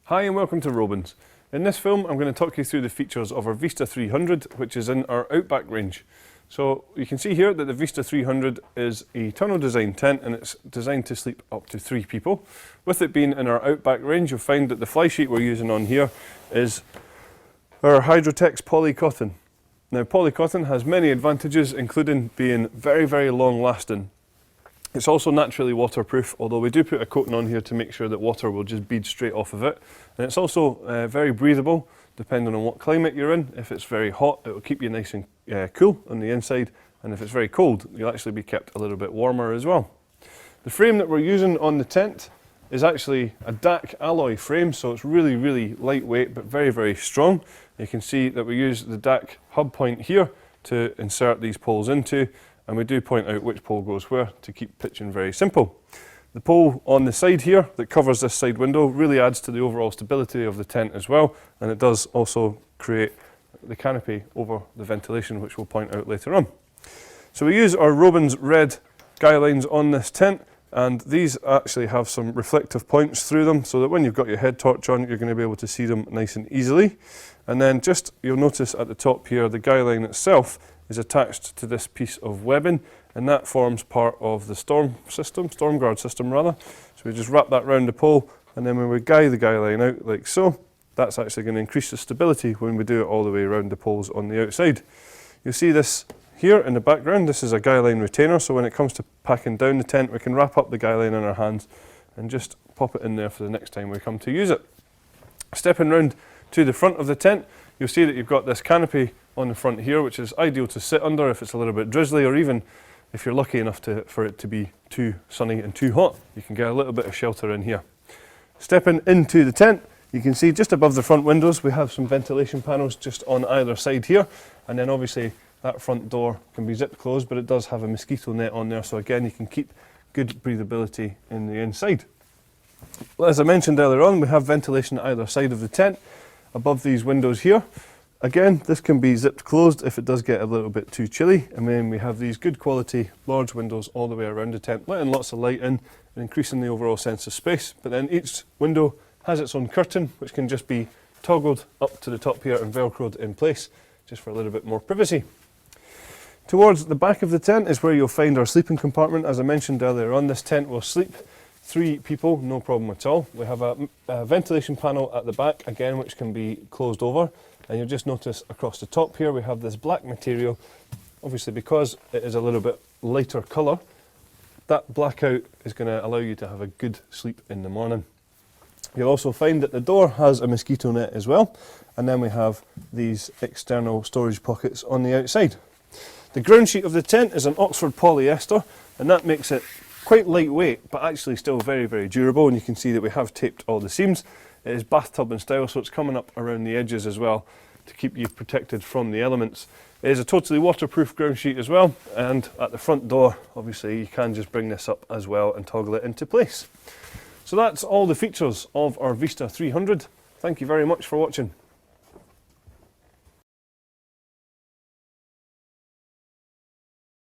Hi and welcome to Robens. In this film I'm going to talk you through the features of our Vista 300, which is in our Outback range. So you can see here that the Vista 300 is a tunnel design tent and it's designed to sleep up to 3 people. With it being in our Outback range, you'll find that the fly sheet we're using on here is our Hydrotex poly cotton. Now poly cotton has many advantages, including being very long lasting. It's also naturally waterproof, although we do put a coating on here to make sure that water will just bead straight off of it. And it's also very breathable, depending on what climate you're in. If it's very hot, it will keep you nice and cool on the inside, and if it's very cold, you'll actually be kept a little bit warmer as well. The frame that we're using on the tent is actually a DAC alloy frame, so it's really lightweight but very strong. You can see that we use the DAC hub point here to insert these poles into, and we do point out which pole goes where to keep pitching very simple. The pole on the side here that covers this side window really adds to the overall stability of the tent as well, and it does also create the canopy over the ventilation, which we'll point out later on. So we use our Robens red guy lines on this tent, and these actually have some reflective points through them so that when you've got your head torch on, you're going to be able to see them nice and easily. And then just, you'll notice at the top here, the guy line itself is attached to this piece of webbing, and that forms part of the storm guard system rather. So we just wrap that round the pole, and then when we guy the guy line out like so, that's actually going to increase the stability when we do it all the way around the poles on the outside. You'll see this here in the background. This is a guy line retainer, so when it comes to packing down the tent, we can wrap up the guy line in our hands and just pop it in there for the next time we come to use it. Stepping round to the front of the tent, you'll see that you've got this canopy on the front here, which is ideal to sit under if it's a little bit drizzly, or even if you're lucky enough for it to be too sunny and too hot, you can get a little bit of shelter in here. Stepping into the tent, you can see just above the front windows we have some ventilation panels just on either side here, and then obviously that front door can be zip closed, but it does have a mosquito net on there, so again you can keep good breathability in the inside. Well, as I mentioned earlier on, we have ventilation either side of the tent above these windows here. Again, this can be zipped closed if it does get a little bit too chilly, and then we have these good quality large windows all the way around the tent, letting lots of light in and increasing the overall sense of space. But then each window has its own curtain, which can just be toggled up to the top here and velcroed in place, just for a little bit more privacy. Towards the back of the tent is where you'll find our sleeping compartment. As I mentioned earlier on, this tent will sleep 3 people, no problem at all. We have a ventilation panel at the back, again, which can be closed over. And you'll just notice across the top here we have this black material. Obviously, because it is a little bit lighter colour, that blackout is going to allow you to have a good sleep in the morning. You'll also find that the door has a mosquito net as well, and then we have these external storage pockets on the outside. The ground sheet of the tent is an Oxford polyester, and that makes it quite lightweight but actually still very durable, and you can see that we have taped all the seams. It is bathtub in style, so it's coming up around the edges as well to keep you protected from the elements. It is a totally waterproof ground sheet as well, and at the front door obviously you can just bring this up as well and toggle it into place. So that's all the features of our Vista 300. Thank you very much for watching.